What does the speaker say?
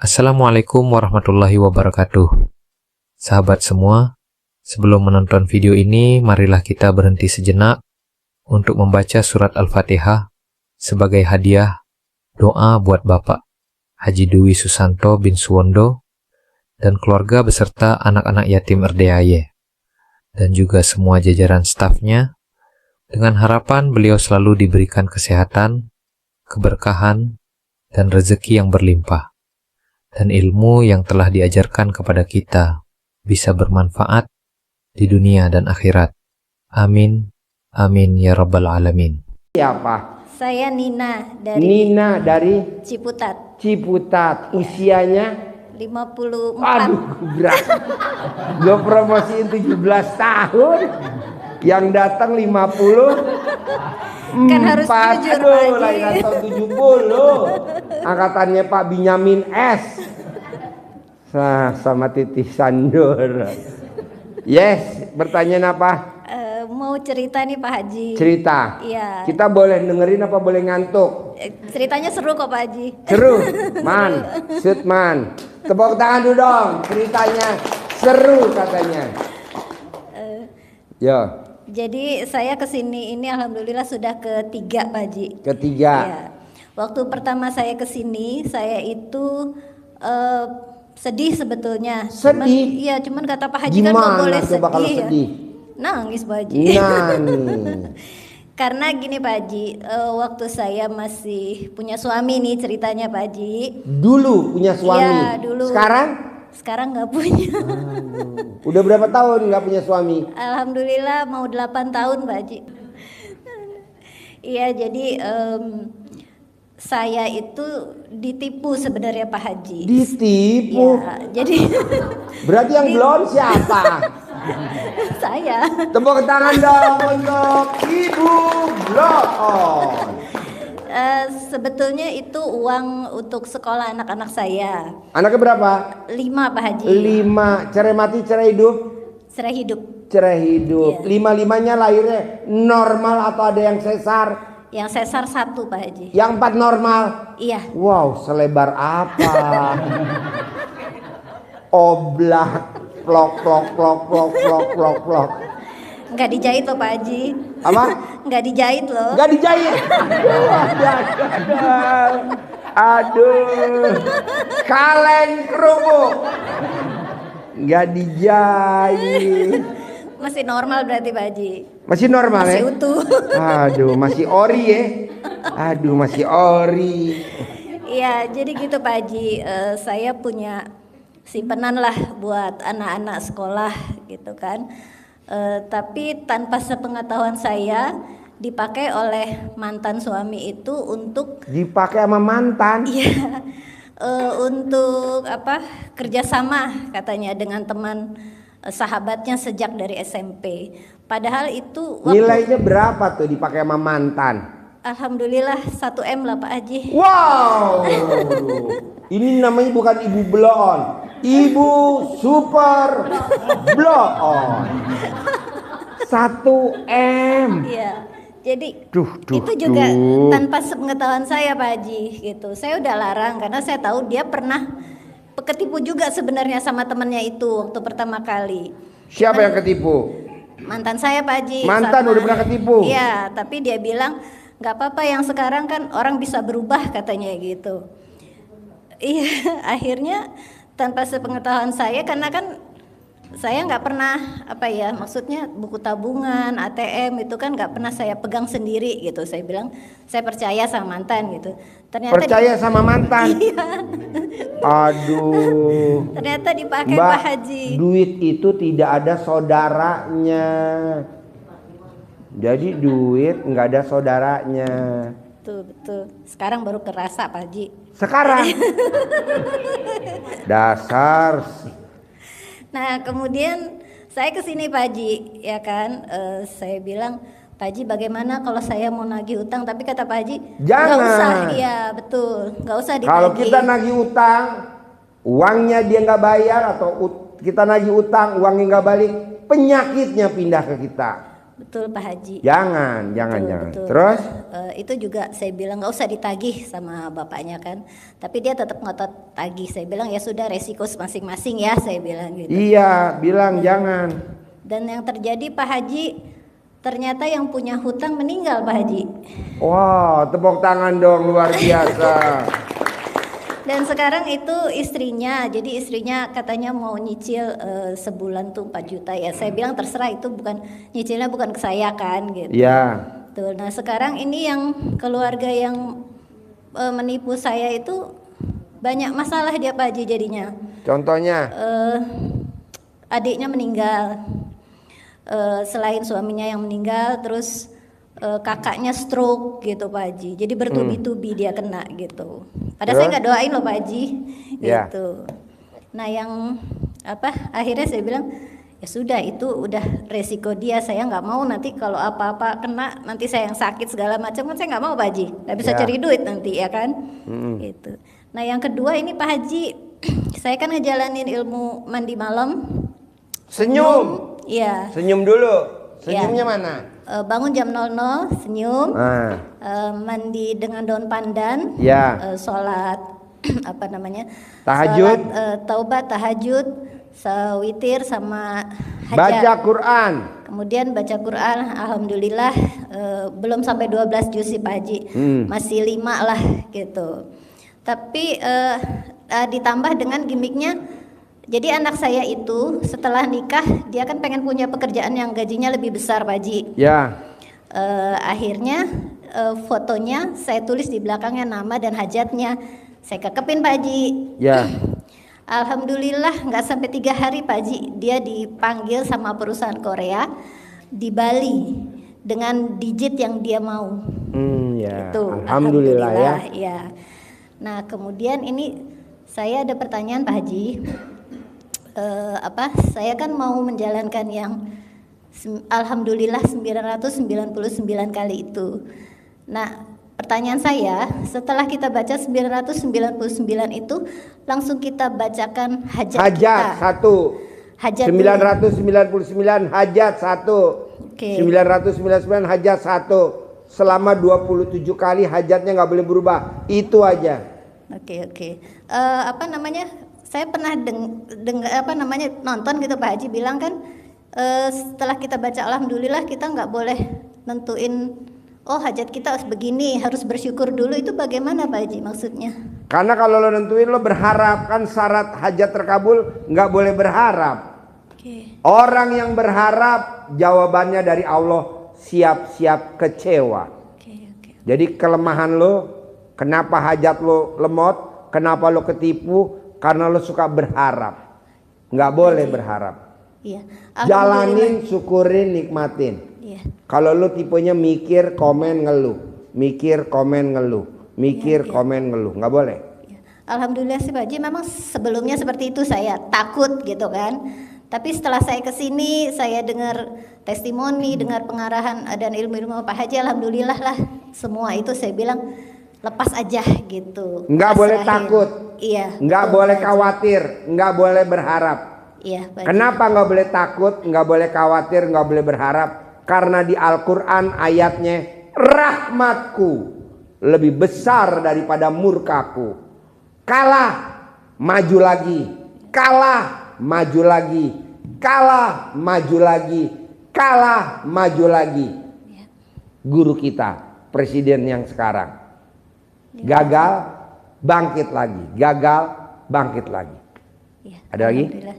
Assalamualaikum warahmatullahi wabarakatuh. Sahabat semua, sebelum menonton video ini, marilah kita berhenti sejenak untuk membaca surat Al-Fatihah sebagai hadiah doa buat Bapak Haji Dwi Susanto bin Suwondo dan keluarga beserta anak-anak yatim Erdeaye dan juga semua jajaran stafnya, dengan harapan beliau selalu diberikan kesehatan, keberkahan, dan rezeki yang berlimpah, dan ilmu yang telah diajarkan kepada kita bisa bermanfaat di dunia dan akhirat. Amin, amin ya rabbal alamin. Siapa? Saya Nina dari Ciputat. Usianya 54. aduh berat. Gue promosiin 17 tahun, yang datang 50. Kan harus jujur, aduh, Pak lain Haji. atau 70. Angkatannya Pak Binyamin S. Sama Titi Sandor. Yes, pertanyaan apa? Mau cerita nih Pak Haji. Cerita. Iya. Kita boleh dengerin apa boleh ngantuk? Ceritanya seru kok Pak Haji. Seru, man, shoot man. Tepuk tangan dulu dong, ceritanya seru katanya. Yo, Jadi saya kesini ini alhamdulillah sudah ketiga Pak Haji. ketiga. Iya. Waktu pertama saya kesini, saya itu sedih sebetulnya. Sedih? Cuman kata Pak Haji kan nggak Gimana boleh coba kalau sedih. sedih? Nangis Pak Haji. Nangis. Karena gini Pak Haji, waktu saya masih punya suami nih ceritanya Pak Haji. Dulu punya suami. Iya, dulu. Sekarang nggak punya. Udah berapa tahun nggak punya suami? Alhamdulillah mau 8 tahun Pak Haji. Iya, jadi saya itu ditipu sebenarnya Pak Haji. Ditipu. Iya, jadi Berarti yang belum siapa? saya. Tepuk tangan dong untuk Ibu Blon. Sebetulnya itu uang untuk sekolah anak-anak saya. Anaknya berapa? 5 Pak Haji. 5. Cerai mati, cerai hidup? Cerai hidup. Cerai hidup. Iya. 5-5-nya lahirnya normal atau ada yang sesar? Yang sesar 1 Pak Haji. Yang 4 normal? Iya. Wow, selebar apa? Oblak. Plok. Nggak dijahit loh Pak Haji. Apa? Nggak dijahit loh. Gak dijahit. Aduh. Kaleng kerupuk. Gak dijahit. Masih normal berarti Pak Haji. Masih normal Masih ya? utuh. Aduh, masih ori ya? Aduh, masih ori. Iya, jadi gitu Pak Haji. Saya punya simpenan lah buat anak-anak sekolah gitu kan. Tapi tanpa sepengetahuan saya dipakai oleh mantan suami itu untuk Dipakai sama mantan. iya untuk apa kerjasama katanya dengan teman sahabatnya sejak dari SMP. Padahal itu Nilainya berapa tuh dipakai sama mantan? alhamdulillah 1M lah Pak Haji. Wow. Ini namanya bukan Ibu Blon. Ibu Super Blon. 1M. Iya. Jadi Duh, itu juga tanpa sepengetahuan saya Pak Haji gitu. Saya udah larang karena saya tahu dia pernah ketipu juga sebenarnya sama temannya itu waktu pertama kali. Siapa yang ketipu? Mantan saya Pak Haji. Mantan udah pernah ketipu? Iya, tapi dia bilang nggak apa-apa yang sekarang kan orang bisa berubah katanya gitu. Iya, akhirnya tanpa sepengetahuan saya karena kan saya nggak pernah maksudnya buku tabungan ATM itu kan nggak pernah saya pegang sendiri gitu. Saya bilang saya percaya sama mantan gitu. Ternyata Percaya sama mantan? Iya. Aduh. Ternyata dipakai Mbak, Pak Haji. duit itu tidak ada saudaranya. Jadi duit nggak ada saudaranya. Betul. Sekarang baru kerasa Pak Haji. Sekarang. Dasar. Nah kemudian saya kesini Pak Haji ya kan, saya bilang Pak Haji bagaimana kalau saya mau nagih utang, tapi kata Pak Haji Jangan. nggak usah, iya betul, nggak usah ditagih. Kalau kita nagih utang, uangnya dia nggak bayar atau kita nagih utang, uangnya nggak balik, penyakitnya pindah ke kita. Betul Pak Haji. Jangan. Betul. Terus? Itu juga saya bilang nggak usah ditagih sama bapaknya kan. Tapi dia tetap ngotot tagih. Saya bilang ya sudah, resiko masing-masing ya, saya bilang gitu. Iya, bilang jangan. Dan yang terjadi Pak Haji, ternyata yang punya hutang meninggal Pak Haji. Wah, tepuk tangan dong, luar biasa. Dan sekarang itu istrinya, jadi istrinya katanya mau nyicil sebulan tuh 4 juta ya. Saya bilang terserah, itu bukan nyicilnya, bukan ke saya kan gitu. Iya. Tuh, nah sekarang ini yang keluarga yang menipu saya itu banyak masalah dia Pak Haji jadinya. Contohnya? Adiknya meninggal, selain suaminya yang meninggal, terus kakaknya stroke gitu Pak Haji. Jadi bertubi-tubi dia kena gitu. Padahal saya nggak doain loh Pak Haji, Ya. gitu. Nah yang akhirnya saya bilang ya sudah, itu udah resiko dia. Saya nggak mau nanti kalau apa-apa kena, nanti saya yang sakit segala macam kan, saya nggak mau Pak Haji. Nggak bisa Ya. cari duit nanti ya kan, gitu. Nah yang kedua ini Pak Haji, saya kan ngejalanin ilmu mandi malam. Senyum. Iya. Senyum dulu. Senyumnya mana? Bangun jam 00 senyum, Ah. mandi dengan daun pandan, Ya. sholat Tahajud. sholat, taubat, tahajud, witir sama hajat. Baca Quran. Kemudian baca Quran, alhamdulillah belum sampai 12 juz sih Pak Haji, masih 5 lah gitu. Tapi ditambah dengan gimmicknya. Jadi anak saya itu setelah nikah dia kan pengen punya pekerjaan yang gajinya lebih besar Pak Haji. Ya. Akhirnya fotonya saya tulis di belakangnya nama dan hajatnya. Saya kekepin Pak Haji. Ya. Alhamdulillah nggak sampai 3 hari Pak Haji, dia dipanggil sama perusahaan Korea di Bali dengan digit yang dia mau. Ya. Itu Alhamdulillah ya. ya. Nah kemudian ini saya ada pertanyaan Pak Haji. Saya kan mau menjalankan yang alhamdulillah 999 kali itu. Nah, pertanyaan saya, setelah kita baca 999 itu, langsung kita bacakan hajat kita. Satu. Hajat 999 hajat satu. Oke. 999 hajat satu. Selama 27 kali hajatnya nggak boleh berubah. Itu aja. Oke. Saya pernah nonton gitu Pak Haji bilang kan, setelah kita baca alhamdulillah kita nggak boleh nentuin hajat kita harus begini, harus bersyukur dulu. Itu bagaimana Pak Haji maksudnya? Karena kalau lo nentuin lo berharap, kan syarat hajat terkabul nggak boleh berharap. Oke. Orang yang berharap jawabannya dari Allah, siap-siap kecewa. Oke. Jadi kelemahan lo, kenapa hajat lo lemot, kenapa lo ketipu, karena lo suka berharap. Nggak boleh berharap. Iya. Jalanin, syukurin, nikmatin. Iya. Kalau lo tipenya mikir, komen, ngeluh. Mikir, komen, ngeluh. Mikir, komen, ngeluh. Nggak boleh. Iya. Alhamdulillah sih Pak Haji, memang sebelumnya seperti itu, saya takut gitu kan. Tapi setelah saya kesini, saya dengar testimoni, dengar pengarahan dan ilmu-ilmu Pak Haji, alhamdulillah lah. Semua itu saya bilang lepas aja gitu. Nggak boleh Pasrahin. takut. Iya. Nggak betul, boleh Pak Haji. khawatir. Nggak boleh berharap. Iya, Pak Haji. Kenapa nggak boleh takut, nggak boleh khawatir, nggak boleh berharap? Karena di Al-Quran ayatnya, rahmatku lebih besar daripada murkaku. Kalah, maju lagi. Kalah, maju lagi. Kalah, maju lagi. Kalah, maju lagi. Guru kita, presiden yang sekarang. Gagal, bangkit lagi. Gagal, bangkit lagi. Iya, Ada lagi? alhamdulillah.